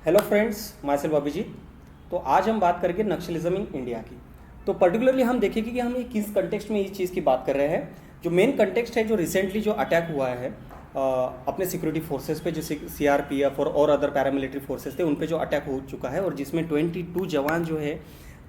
Hello friends, myself Abhijeet. तो आज हम बात करेंगे नक्सलिज्म इन इंडिया की। तो पर्टिकुलरली हम देखेंगे कि हम ये किस कंटेक्स्ट में इस चीज़ की बात कर रहे हैं। जो मेन कंटेक्स्ट है, जो रिसेंटली जो अटैक हुआ है अपने सिक्योरिटी फोर्सेस पे, जो सीआरपीएफ और अदर पैरामिलिट्री फोर्सेस थे, उन पे जो अटैक हो चुका है और जिसमें 22 जवान जो है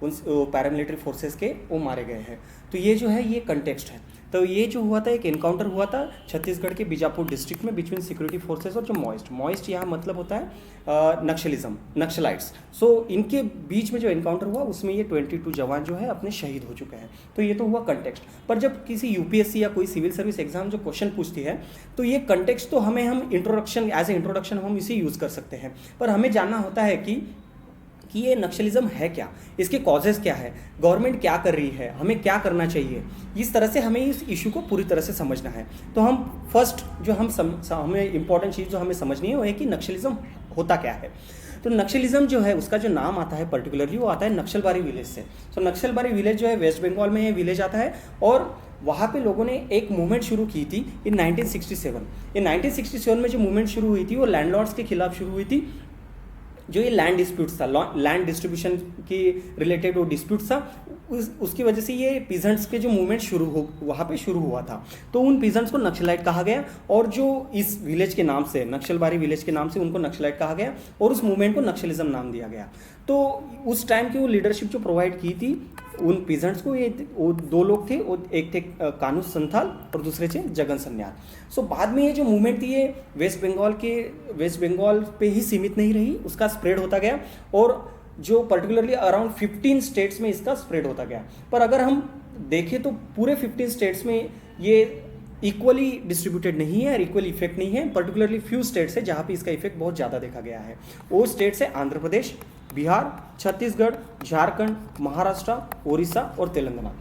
उन पैरामिलिट्री फोर्सेस के वो मारे गए हैं। तो ये जो है ये कंटेक्स्ट है। तो ये जो हुआ था, एक एनकाउंटर हुआ था छत्तीसगढ़ के बीजापुर डिस्ट्रिक्ट में बिटवीन सिक्योरिटी फोर्सेस और जो मॉइस्ट यहाँ मतलब होता है नक्सलिज्म, नक्सलाइट्स। सो इनके बीच में जो एनकाउंटर हुआ उसमें ये 22 जवान जो है अपने शहीद हो चुके हैं। तो ये तो हुआ कंटेक्स्ट। पर जब किसी यूपीएससी या कोई सिविल सर्विस एग्जाम जो क्वेश्चन पूछती है, तो ये कंटेक्स्ट तो हम इंट्रोडक्शन, एज ए इंट्रोडक्शन हम इसे यूज़ कर सकते हैं। पर हमें जानना होता है कि ये नक्सलिज्म है क्या, इसके कॉजेज़ क्या है, गवर्नमेंट क्या कर रही है, हमें क्या करना चाहिए। इस तरह से हमें इस इशू को पूरी तरह से समझना है। तो हम फर्स्ट जो हमें इंपॉर्टेंट चीज़ जो हमें समझनी है वो है कि नक्सलिज्म होता क्या है। तो नक्सलिज्म जो है उसका जो नाम आता है पर्टिकुलरली वो आता है नक्सलबारी विलेज से। तो नक्सलबारी विलेज जो है वेस्ट बंगाल में ये विलेज आता है और वहाँ पे लोगों ने एक मूवमेंट शुरू की थी इन 1967। इन 1967 में जो मूवमेंट शुरू हुई थी वो लैंडलॉर्ड्स के खिलाफ शुरू हुई थी। जो ये लैंड डिस्प्यूट्स था, लैंड डिस्ट्रीब्यूशन की रिलेटेड वो डिस्प्यूट्स था, उसकी वजह से ये पीजेंट्स के जो मूवमेंट वहाँ पे शुरू हुआ था। तो उन पीजेंट्स को नक्सलाइट कहा गया और जो इस विलेज के नाम से, नक्सलबारी विलेज के नाम से उनको नक्सलाइट कहा गया और उस मूवमेंट को नक्सलिज्म नाम दिया गया। तो उस टाइम की वो लीडरशिप जो प्रोवाइड की थी उन पीजेंट्स को, वो दो लोग थे, वो एक थे कानू संथाल और दूसरे थे जगन सन्याल। सो बाद में ये जो मूवमेंट थी ये वेस्ट बंगाल पे ही सीमित नहीं रही, उसका स्प्रेड होता गया और जो पर्टिकुलरली अराउंड 15 स्टेट्स में इसका स्प्रेड होता गया। पर अगर हम देखें तो पूरे 15 स्टेट्स में ये इक्वली डिस्ट्रीब्यूटेड नहीं है और इक्वल इफेक्ट नहीं है। पर्टिकुलरली फ्यू स्टेट्स है जहाँ पे इसका इफेक्ट बहुत ज़्यादा देखा गया है। वो स्टेट्स है आंध्र प्रदेश, बिहार, छत्तीसगढ़, झारखंड, महाराष्ट्र, उड़ीसा और तेलंगाना।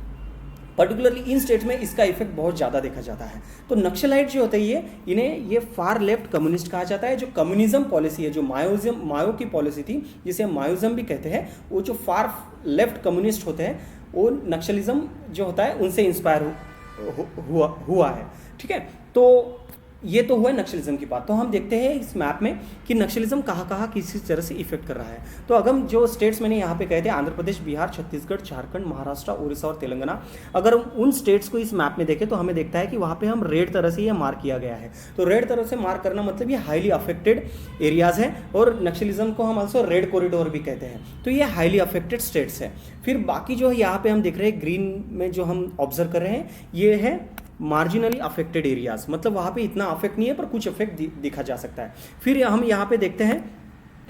पर्टिकुलरली इन स्टेट्स में इसका इफेक्ट बहुत ज़्यादा देखा जाता है। तो नक्सलाइट जो होते हैं इन्हें ये फार लेफ्ट कम्युनिस्ट कहा जाता है। जो कम्युनिज्म पॉलिसी है, जो मायो की पॉलिसी थी जिसे हम मायोज़म भी कहते हैं, वो जो फार लेफ्ट कम्युनिस्ट होते हैं वो नक्सलिज्म जो होता है उनसे इंस्पायर हुआ है। ठीक है, तो ये तो हुआ नक्सलिज्म की बात। तो हम देखते हैं इस मैप में कि नक्सलिज्म कहाँ कहाँ किसी तरह से इफेक्ट कर रहा है। तो अगर हम जो स्टेट्स मैंने यहाँ पे कहे थे, आंध्र प्रदेश, बिहार, छत्तीसगढ़, झारखंड, महाराष्ट्र, उड़ीसा और तेलंगाना, अगर हम उन स्टेट्स को इस मैप में देखें तो हमें देखता है कि वहाँ पे हम रेड तरह से ये मार्क किया गया है। तो रेड तरह से मार्क करना मतलब ये हाईली अफेक्टेड एरियाज है और नक्सलिज्म को हम ऑल्सो रेड कॉरिडोर भी कहते हैं। तो ये हाईली अफेक्टेड स्टेट्स है। फिर बाकी जो है यहाँ पे हम देख रहे हैं ग्रीन में जो हम ऑब्जर्व कर रहे हैं ये है मार्जिनली अफेक्टेड एरियाज, मतलब वहाँ पे इतना अफेक्ट नहीं है पर कुछ इफेक्ट दिखा जा सकता है। फिर हम यहाँ पे देखते हैं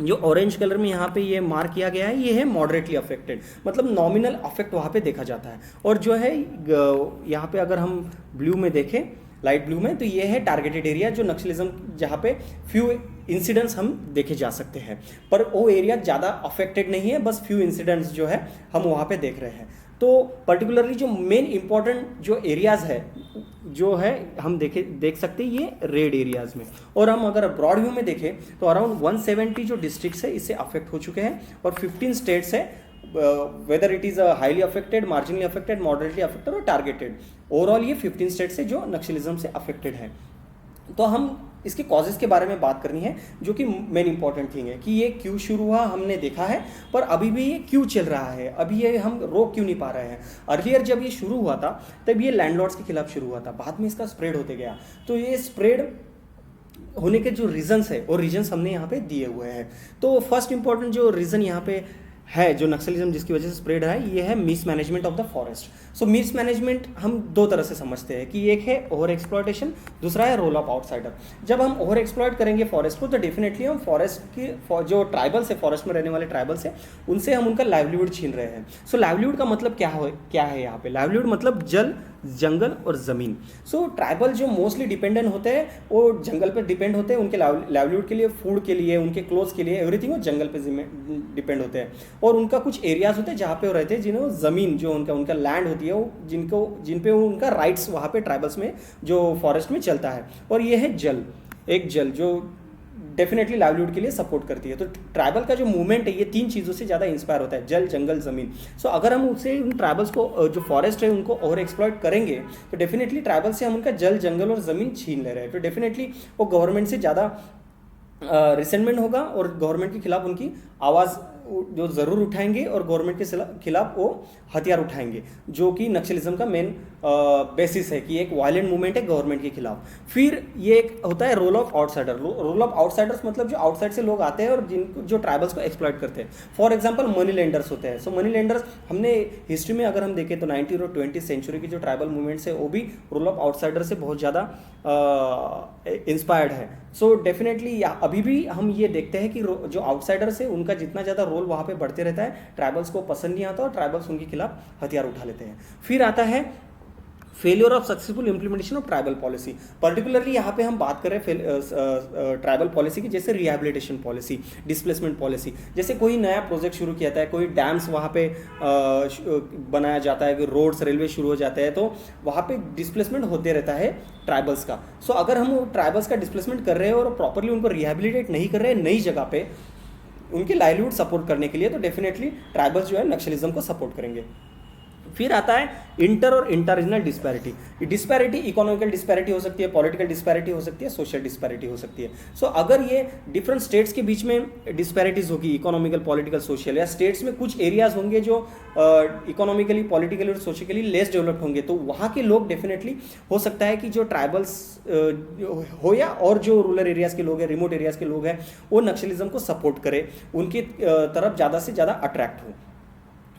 जो ऑरेंज कलर में यहाँ पे ये मार्क किया गया है ये है मॉडरेटली अफेक्टेड, मतलब नॉमिनल अफेक्ट वहाँ पे देखा जाता है। और जो है यहाँ पे अगर हम ब्लू में देखें, लाइट ब्लू में, तो ये है टारगेटेड एरिया जो नक्सलिज्म, जहाँ पे फ्यू इंसिडेंट्स हम देखे जा सकते हैं पर वो एरिया ज़्यादा अफेक्टेड नहीं है, बस फ्यू इंसिडेंट्स जो है हम वहाँ पे देख रहे हैं। तो पर्टिकुलरली जो मेन इंपॉर्टेंट जो एरियाज है जो है हम देख सकते हैं ये रेड एरियाज में। और हम अगर ब्रॉड व्यू में देखें तो अराउंड 170 जो डिस्ट्रिक्ट्स है इससे अफेक्ट हो चुके हैं और 15 स्टेट्स है, whether it is highly affected, marginally affected, moderately affected और टारगेटेड। ओवरऑल ये 15 स्टेट्स है जो नक्सलिज्म से अफेक्टेड है। तो हम इसके कॉजेज़ के बारे में बात करनी है जो कि मेन इंपॉर्टेंट थिंग है कि ये क्यों शुरू हुआ हमने देखा है, पर अभी भी ये क्यों चल रहा है, अभी ये हम रोक क्यों नहीं पा रहे हैं। अर्लियर जब ये शुरू हुआ था तब ये लैंडलॉर्ड्स के खिलाफ शुरू हुआ था, बाद में इसका स्प्रेड होते गया। तो ये स्प्रेड होने के जो रीजंस है और रीजंस हमने यहाँ पे दिए हुए हैं। तो फर्स्ट इंपॉर्टेंट जो रीज़न यहाँ पे है जो नक्सलिज्म जिसकी वजह से स्प्रेड है ये है miss management of the forest. So miss management हम दो तरह से समझते हैं कि एक है ओवर एक्सप्लॉयटेशन, दूसरा है रोल ऑफ आउटसाइडर। जब हम ओवर एक्सप्लॉयट करेंगे फॉरेस्ट को तो डेफिनेटली हम फॉरेस्ट की जो ट्राइबल्स है, फॉरेस्ट में रहने वाले ट्राइबल्स है, उनसे हम उनका लाइवलीहुड छीन रहे हैं। सो लाइवलीहुड का मतलब क्या है यहाँ पे? लाइवलीहुड मतलब जल, जंगल और ज़मीन। सो ट्राइबल जो मोस्टली डिपेंडेंट होते हैं वो जंगल पर डिपेंड होते हैं, उनके लाइवलीहुड के लिए, फूड के लिए, उनके क्लोथ्स के लिए, एवरीथिंग वो जंगल पे डिपेंड होते हैं। और उनका कुछ एरियाज होते हैं जहाँ पे वो रहते हैं, जिन्हें ज़मीन जो उनका लैंड होती है वो जिन पे उनका राइट्स वहाँ पे ट्राइबल्स में जो फॉरेस्ट में चलता है। और ये है जल, एक जल जो डेफिनेटली लाइवलीहुड के लिए सपोर्ट करती है। तो ट्राइबल का जो मूवमेंट है ये तीन चीज़ों से ज़्यादा इंस्पायर होता है, जल, जंगल, ज़मीन। सो अगर हम उससे उन ट्राइबल्स को जो फॉरेस्ट है उनको ओवर एक्सप्लॉइट करेंगे तो डेफिनेटली ट्राइबल से हम उनका जल, जंगल और ज़मीन छीन ले रहे हैं। तो डेफिनेटली वो गवर्नमेंट से ज़्यादा रिसेंटमेंट होगा और गवर्नमेंट के खिलाफ उनकी आवाज़ जो ज़रूर उठाएंगे और गवर्नमेंट के खिलाफ वो हथियार उठाएंगे, जो कि नक्सलिज्म का मेन बेसिस है कि एक वायलेंट मूवमेंट है गवर्नमेंट के खिलाफ। फिर ये एक होता है role of outsider. Role of outsiders मतलब जो आउटसाइड से लोग आते हैं और जो ट्राइबल्स को एक्सप्लॉइट करते हैं। फॉर एग्जांपल मनी लेंडर्स होते हैं। सो मनी लेंडर्स हमने हिस्ट्री में अगर हम देखें तो 19वीं और 20वीं सेंचुरी की जो ट्राइबल मूवमेंट्स है वो भी रोल ऑफ आउटसाइडर से बहुत ज़्यादा इंस्पायर्ड है। सो डेफिनेटली अभी भी हम ये देखते हैं कि जो आउटसाइडर्स है उनका जितना ज़्यादा रोल वहाँ पे बढ़ते रहता है, ट्राइबल्स को पसंद नहीं आता और ट्राइबल्स उनके खिलाफ हथियार उठा लेते हैं। फिर आता है failure of successful implementation of tribal policy. Particularly यहाँ पे हम बात कर रहे हैं ट्राइबल पॉलिसी की, जैसे रिहैबिलिटेशन पॉलिसी, डिस्प्लेसमेंट पॉलिसी। जैसे कोई नया प्रोजेक्ट शुरू किया जाता है, कोई डैम्स वहाँ पे बनाया जाता है, रोड्स रेलवे शुरू हो जाते हैं, तो वहाँ पे डिस्प्लेसमेंट होते रहता है ट्राइबल्स का। सो अगर हम ट्राइबल्स का डिस्प्लेसमेंट कर रहे हैं और प्रॉपरली उनको रिहैबिलिटेट नहीं कर रहे हैं नई जगह पे उनके लाइवलीहुड सपोर्ट करने के लिए, तो डेफिनेटली ट्राइबल्स जो है नक्सलिज्म को सपोर्ट करेंगे। फिर आता है इंटर और inter regional disparity. Disparity economical disparity हो सकती है, पॉलिटिकल डिस्पैरिटी हो सकती है, सोशल डिस्पैरिटी हो सकती है। सो अगर ये डिफरेंट स्टेट्स के बीच में डिस्पैरिटीज होगी, इकोनॉमिकल, पॉलिटिकल, सोशल, या स्टेट्स में कुछ एरियाज होंगे जो इकोनॉमिकली, पॉलिटिकली और सोशली लेस डेवलप्ड होंगे, तो वहाँ के लोग डेफिनेटली हो सकता है कि जो ट्राइबल्स हो या और जो रूरल एरियाज के लोग हैं, रिमोट एरियाज के लोग हैं, वो नक्सलिज्म को सपोर्ट करें, उनकी तरफ ज़्यादा से ज़्यादा अट्रैक्ट हो।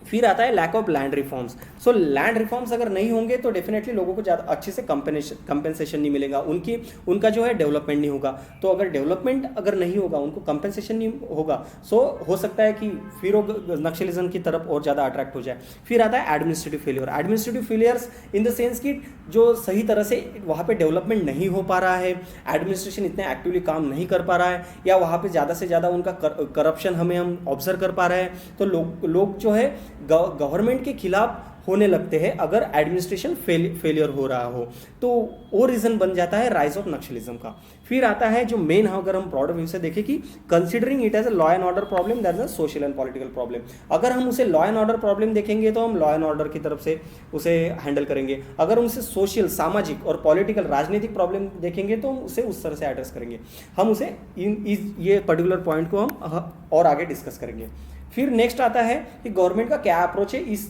फिर आता है lack of land reforms. So land reforms अगर नहीं होंगे तो डेफिनेटली लोगों को ज़्यादा अच्छे से कंपेंसेशन नहीं मिलेगा, उनका जो है डेवलपमेंट नहीं होगा। तो अगर डेवलपमेंट अगर नहीं होगा, उनको कंपेंसेशन नहीं होगा, सो हो सकता है कि फिर वो नक्सलिज्म की तरफ और ज़्यादा अट्रैक्ट हो जाए। फिर आता है administrative failure. Administrative failures in the sense कि जो सही तरह से वहाँ पे डेवलपमेंट नहीं हो पा रहा है, एडमिनिस्ट्रेशन इतने एक्टिवली काम नहीं कर पा रहा है, या वहाँ पे ज़्यादा से ज़्यादा उनका करप्शन हम ऑब्जर्व कर पा रहे हैं, तो लोग जो है गवर्नमेंट के खिलाफ होने लगते हैं अगर एडमिनिस्ट्रेशन फेलियर हो रहा हो, तो वो रीज़न बन जाता है राइज ऑफ नक्सलिज्म का। फिर आता है जो मेन है, अगर हम ब्रॉडर व्यू से देखें कि considering it as a law and order problem, that is a social and political problem. अगर हम उसे लॉ एंड ऑर्डर प्रॉब्लम देखेंगे तो हम लॉ एंड ऑर्डर की तरफ से उसे हैंडल करेंगे। अगर हम उसे सोशल, सामाजिक और पॉलिटिकल, राजनीतिक प्रॉब्लम देखेंगे तो हम उसे उस तरह से एड्रेस करेंगे। हम उसे ये पर्टिकुलर पॉइंट को हम और आगे डिस्कस करेंगे। फिर नेक्स्ट आता है कि गवर्नमेंट का क्या अप्रोच है इस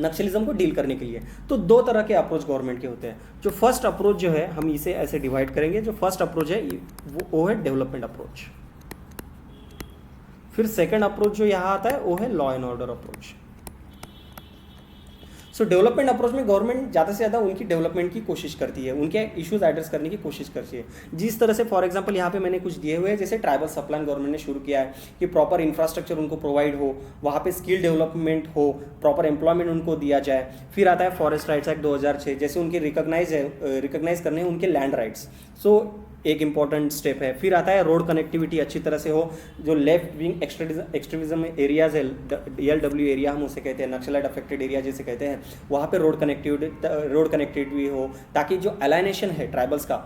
नक्सलिज्म को डील करने के लिए। तो दो तरह के अप्रोच गवर्नमेंट के होते हैं। जो फर्स्ट अप्रोच जो है, हम इसे ऐसे डिवाइड करेंगे, जो फर्स्ट अप्रोच है वो है डेवलपमेंट अप्रोच। फिर सेकंड अप्रोच जो यहाँ आता है वो है law and order approach. So development approach में गवर्नमेंट ज़्यादा से ज़्यादा उनकी डेवलपमेंट की कोशिश करती है, उनके इश्यूज एड्रेस करने की कोशिश करती है। जिस तरह से फॉर एग्जांपल यहाँ पे मैंने कुछ दिए हुए हैं, जैसे ट्राइबल सब प्लान गवर्नमेंट ने शुरू किया है कि प्रॉपर इंफ्रास्ट्रक्चर उनको प्रोवाइड हो, वहाँ पे स्किल डेवलपमेंट हो, प्रॉपर एम्प्लॉयमेंट उनको दिया जाए। फिर आता है फॉरेस्ट राइट्स एक्ट 2006, जैसे उनके रिकॉग्नाइज करने हैं उनके लैंड राइट्स, सो एक इंपॉर्टेंट स्टेप है। फिर आता है रोड कनेक्टिविटी अच्छी तरह से हो, जो लेफ्ट विंग एक्सट्रीमिज्म एरियाज है, ELW एरिया हम उसे कहते हैं, नक्सलाइट अफेक्टेड एरिया जिसे कहते हैं, वहाँ पे रोड कनेक्टिविटी हो, ताकि जो अलाइनेशन है ट्राइबल्स का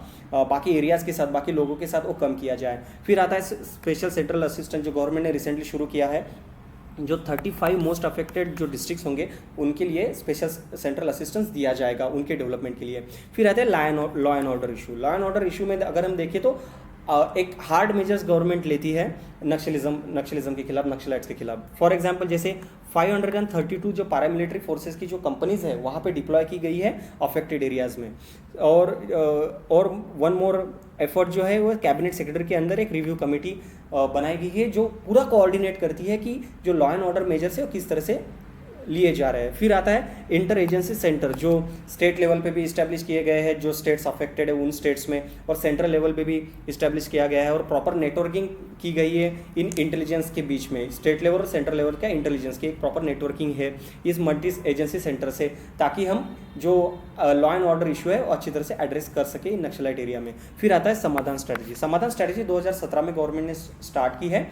बाकी एरियाज़ के साथ, बाकी लोगों के साथ, वो कम किया जाए। फिर आता है स्पेशल सेंट्रल असिस्टेंस, जो गवर्नमेंट ने रिसेंटली शुरू किया है, जो 35 मोस्ट अफेक्टेड जो डिस्ट्रिक्ट्स होंगे उनके लिए स्पेशल सेंट्रल असिस्टेंस दिया जाएगा उनके डेवलपमेंट के लिए। फिर आते हैं law and order issue. Law and order issue में अगर हम देखें तो एक हार्ड मेजर्स गवर्नमेंट लेती है नक्सलिज्म के खिलाफ, नक्सलाइट्स के खिलाफ। फॉर एग्जांपल जैसे 532 जो पैरामिलिट्री फोर्सेस की जो कंपनीज है वहाँ पे डिप्लॉय की गई है अफेक्टेड एरियाज में। और वन मोर एफर्ट जो है वो कैबिनेट सेक्रेटरी के अंदर एक रिव्यू कमेटी बनाई गई है, जो पूरा कोऑर्डिनेट करती है कि जो लॉ एंड ऑर्डर मेजर्स है वो किस तरह से लिए जा रहे हैं। फिर आता है इंटर एजेंसी सेंटर, जो स्टेट लेवल पे भी इस्टेब्लिश किए गए हैं, जो स्टेट्स अफेक्टेड है उन स्टेट्स में, और सेंट्रल लेवल पे भी इस्टेब्लिश किया गया है, और प्रॉपर नेटवर्किंग की गई है इन इंटेलिजेंस के बीच में। स्टेट लेवल और सेंट्रल लेवल का इंटेलिजेंस की एक प्रॉपर नेटवर्किंग है इस मल्टी एजेंसी सेंटर से, ताकि हम जो लॉ एंड ऑर्डर इशू है वो अच्छी तरह से एड्रेस कर सके इन नक्सलाइट एरिया में। फिर आता है समाधान स्ट्रैटेजी। समाधान स्ट्रैटेजी 2017 में गवर्नमेंट ने स्टार्ट की है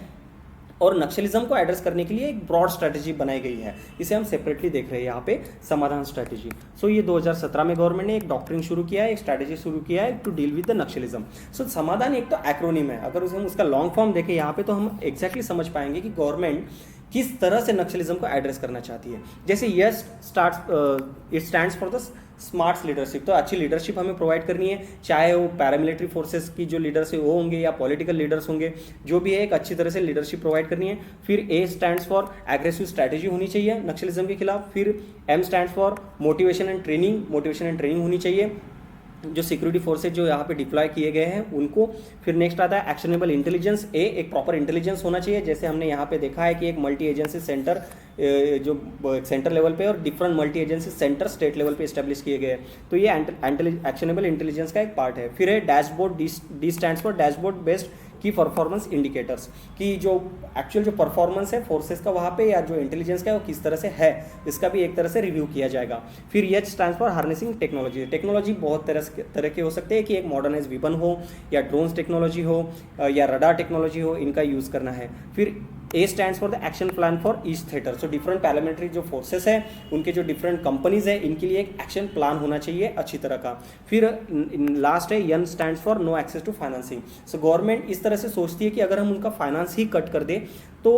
और नक्सलिज्म को एड्रेस करने के लिए एक ब्रॉड स्ट्रैटेजी बनाई गई है, इसे हम सेपरेटली देख रहे हैं यहाँ पे, समाधान स्ट्रैटेजी। सो ये 2017 में गवर्नमेंट ने एक डॉक्ट्रिन शुरू किया है, एक स्ट्रैटेजी शुरू किया है to deal with the Naxalism. So समाधान एक तो एक्रोनिम है, अगर उसे हम उसका लॉन्ग फॉर्म देखें यहाँ पे तो हम एग्जैक्टली समझ पाएंगे कि गवर्नमेंट किस तरह से नक्सलिज्म को एड्रेस करना चाहती है। जैसे yes it stands for the smart leadership, तो अच्छी लीडरशिप हमें प्रोवाइड करनी है, चाहे वो पैरामिलिट्री फोर्सेस की जो लीडर्स है वो होंगे या पॉलिटिकल लीडर्स होंगे, जो भी है एक अच्छी तरह से लीडरशिप प्रोवाइड करनी है। फिर A stands for aggressive strategy होनी चाहिए नक्सलिज्म के खिलाफ। फिर M stands for motivation and training होनी चाहिए, जो सिक्योरिटी फोर्सेज जो यहाँ पे डिप्लॉय किए गए हैं उनको। फिर नेक्स्ट आता है एक्शनेबल इंटेलिजेंस, एक प्रॉपर इंटेलिजेंस होना चाहिए, जैसे हमने यहाँ पे देखा है कि एक मल्टी एजेंसी सेंटर जो सेंटर लेवल पे और different multi agency centre state level पे इस्टेब्लिश किए गए हैं, तो ये एक्शनेबल इंटेलिजेंस का एक पार्ट है। फिर है dashboard, D stands for dashboard based की परफॉर्मेंस इंडिकेटर्स, की जो एक्चुअल जो परफॉर्मेंस है फोर्सेस का वहाँ पे या जो इंटेलिजेंस का है वो किस तरह से है, इसका भी एक तरह से रिव्यू किया जाएगा। फिर H stands for harnessing technology बहुत तरह के हो सकते हैं, कि एक मॉडर्नाइज वेपन हो या ड्रोन्स टेक्नोलॉजी हो या रडार टेक्नोलॉजी हो, इनका यूज़ करना है। फिर A stands for the action plan for each theatre, so different paramilitary जो फोर्सेस है उनके जो डिफरेंट कंपनीज है इनके लिए एक एक्शन प्लान होना चाहिए अच्छी तरह का। फिर लास्ट है N stands for no access to financing, so government इस तरह से सोचती है कि अगर हम उनका फाइनेंस ही कट कर दे तो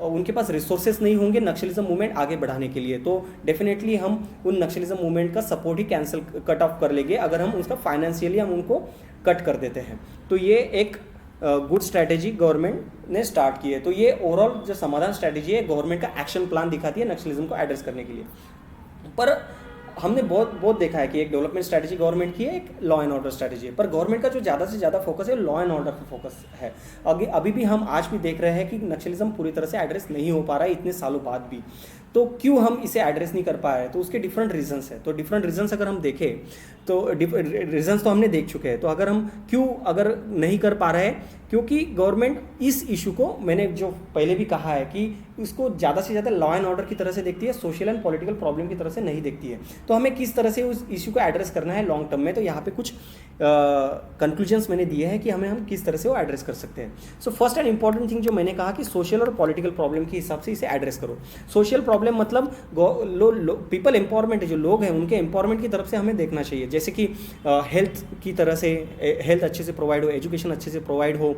उनके पास रिसोर्सेज नहीं होंगे नक्सलिज्म मूवमेंट आगे बढ़ाने के लिए, तो डेफिनेटली हम उन नक्सलिज्म मूवमेंट का सपोर्ट ही कैंसिल कट ऑफ कर लेंगे अगर हम उसका फाइनेंशियली हम उनको कट कर देते हैं। तो ये एक गुड स्ट्रैटेजी गवर्नमेंट ने स्टार्ट की है। तो ये ओवरऑल जो समाधान स्ट्रैटेजी है गवर्नमेंट का एक्शन प्लान दिखाती है नक्सलिज्म को एड्रेस करने के लिए। पर हमने बहुत देखा है कि एक डेवलपमेंट स्ट्रैटेजी गवर्नमेंट की है, एक लॉ एंड ऑर्डर स्ट्रैटेजी है, पर गवर्नमेंट का जो ज़्यादा से ज़्यादा फोकस है लॉ एंड ऑर्डर पे फोकस है। अभी भी हम आज भी देख रहे हैं कि नक्सलिज्म पूरी तरह से एड्रेस नहीं हो पा रहा है इतने सालों बाद भी। तो क्यों हम इसे एड्रेस नहीं कर पा रहे हैं, तो उसके डिफरेंट रीजंस है। तो डिफरेंट रीजंस अगर हम देखें तो रीजंस तो हमने देख चुके हैं, तो अगर हम क्यों अगर नहीं कर पा रहे हैं, क्योंकि गवर्नमेंट इस इशू को, मैंने जो पहले भी कहा है कि इसको ज़्यादा से ज़्यादा लॉ एंड ऑर्डर की तरह से देखती है, सोशल एंड पॉलिटिकल प्रॉब्लम की तरह से नहीं देखती है। तो हमें किस तरह से उस इशू को एड्रेस करना है लॉन्ग टर्म में, तो यहाँ पे कुछ कंक्लूजन्स मैंने दिए हैं कि हम किस तरह से वो एड्रेस कर सकते हैं। So first and important thing जो मैंने कहा कि सोशल और पॉलिटिकल प्रॉब्लम के हिसाब से इसे एड्रेस करो। सोशल प्रॉब्लम मतलब पीपल एम्पावरमेंट है, जो लोग हैं उनके एम्पावरमेंट की तरफ से हमें देखना चाहिए, जैसे कि हेल्थ की तरह से हेल्थ अच्छे से प्रोवाइड हो, एजुकेशन अच्छे से प्रोवाइड हो,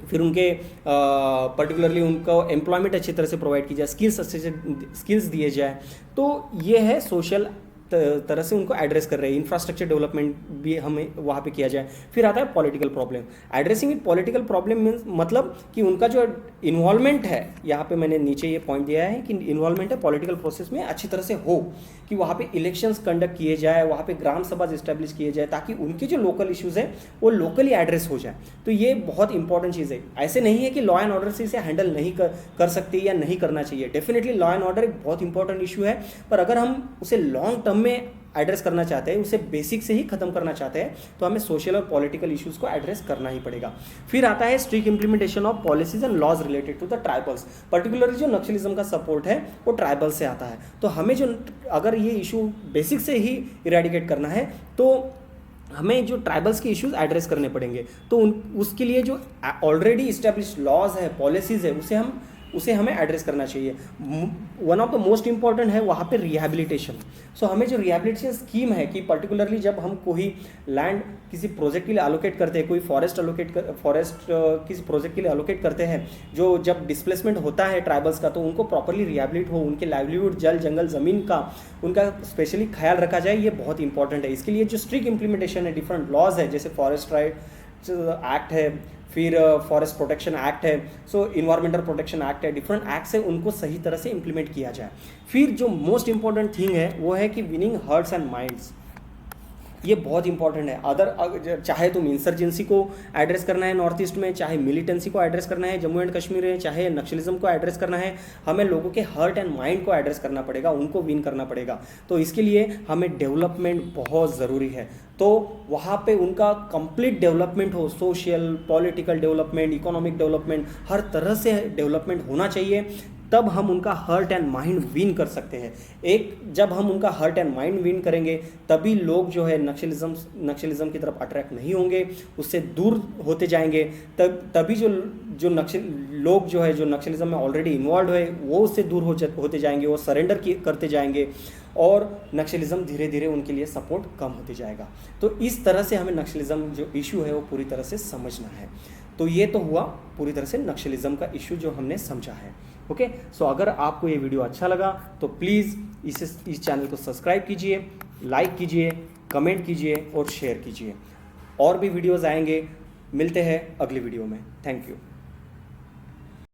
फिर उनके पर्टिकुलरली उनको एम्प्लॉयमेंट अच्छी तरह से प्रोवाइड की जाए, स्किल्स अच्छे से स्किल्स दिए जाए। तो ये है सोशल तरह से उनको एड्रेस कर रहे हैं। इंफ्रास्ट्रक्चर डेवलपमेंट भी हमें वहाँ पे किया जाए। फिर आता है political problem. Addressing it political problem means मतलब कि उनका जो इन्वॉल्वमेंट है, यहाँ पे मैंने नीचे ये पॉइंट दिया है कि इन्वॉल्वमेंट है पॉलिटिकल प्रोसेस में अच्छी तरह से हो, कि वहाँ पे इलेक्शंस कंडक्ट किए जाए, वहाँ पे ग्राम सभा इस्टेब्लिश किए जाए, ताकि उनके जो लोकल इश्यूज़ हैं वो लोकली एड्रेस हो जाए। तो ये बहुत इंपॉर्टेंट चीज़ है। ऐसे नहीं है कि लॉ एंड ऑर्डर से इसे हैंडल नहीं कर सकते या नहीं करना चाहिए। डेफिनेटली लॉ एंड ऑर्डर एक बहुत इंपॉर्टेंट इशू है, पर अगर हम उसे लॉन्ग टर्म में एड्रेस करना चाहते हैं, उसे बेसिक से ही खत्म करना चाहते हैं, तो हमें सोशल और पॉलिटिकल इश्यूज को एड्रेस करना ही पड़ेगा। फिर आता है strict implementation of policies and laws related to the tribals. Particularly जो नक्सलिज्म का सपोर्ट है वो ट्राइबल से आता है। तो हमें जो अगर ये इशू बेसिक से ही इरेडिकेट करना है तो हमें जो ट्राइबल्स के इश्यूज एड्रेस करने पड़ेंगे। तो उसके लिए जो ऑलरेडी इस्टेब्लिश लॉज है, पॉलिसीज है, उसे हमें एड्रेस करना चाहिए। One of the most important है वहाँ पे रिहैबिलिटेशन। सो हमें जो रिहैबिलिटेशन स्कीम है कि पर्टिकुलरली जब हम कोई लैंड किसी प्रोजेक्ट के लिए अलोकेट करते हैं, कोई फॉरेस्ट किसी प्रोजेक्ट के लिए अलोकेट करते हैं, जो जब डिस्प्लेसमेंट होता है ट्राइबल्स का, तो उनको प्रॉपरली रिहैबिलिट हो, उनके लाइवलीहुड, जल जंगल ज़मीन का उनका स्पेशली ख्याल रखा जाए, ये बहुत इंपॉर्टेंट है। इसके लिए जो स्ट्रिक्ट इंप्लीमेंटेशन है, डिफरेंट लॉज है, जैसे फॉरेस्ट राइट्स एक्ट है, फिर फॉरेस्ट प्रोटेक्शन एक्ट है, सो इन्वायरमेंटल प्रोटेक्शन एक्ट है, डिफरेंट एक्ट्स है, उनको सही तरह से इंप्लीमेंट किया जाए। फिर जो मोस्ट इंपॉर्टेंट थिंग है वो है कि विनिंग हार्ट्स एंड माइंड्स। ये बहुत इंपॉर्टेंट है। चाहे तुम इंसर्जेंसी को एड्रेस करना है नॉर्थ ईस्ट में, चाहे मिलिटेंसी को एड्रेस करना है जम्मू एंड कश्मीर में, चाहे नक्सलिज्म को एड्रेस करना है, हमें लोगों के हार्ट एंड माइंड को एड्रेस करना पड़ेगा, उनको विन करना पड़ेगा। तो इसके लिए हमें डेवलपमेंट बहुत ज़रूरी है। तो वहाँ पे उनका कंप्लीट डेवलपमेंट हो, social, political development, economic development, हर तरह से डेवलपमेंट होना चाहिए, तब हम उनका हार्ट एंड माइंड विन कर सकते हैं। जब हम उनका हार्ट एंड माइंड विन करेंगे तभी लोग जो है नक्सलिज्म की तरफ अट्रैक्ट नहीं होंगे, उससे दूर होते जाएंगे। तभी जो लोग जो है जो नक्सलिज्म में ऑलरेडी इन्वॉल्व है वो उससे दूर होते जाएंगे, वो सरेंडर करते जाएंगे और नक्सलिज्म धीरे धीरे उनके लिए सपोर्ट कम होते जाएगा। तो इस तरह से हमें नक्सलिज्म जो इशू है वो पूरी तरह से समझना है। तो ये तो हुआ पूरी तरह से नक्सलिज्म का इशू जो हमने समझा है। ओके, सो अगर आपको ये वीडियो अच्छा लगा तो प्लीज़ इस चैनल को सब्सक्राइब कीजिए, लाइक कीजिए, कमेंट कीजिए और शेयर कीजिए। और भी वीडियोज़ आएंगे, मिलते हैं अगली वीडियो में। Thank you.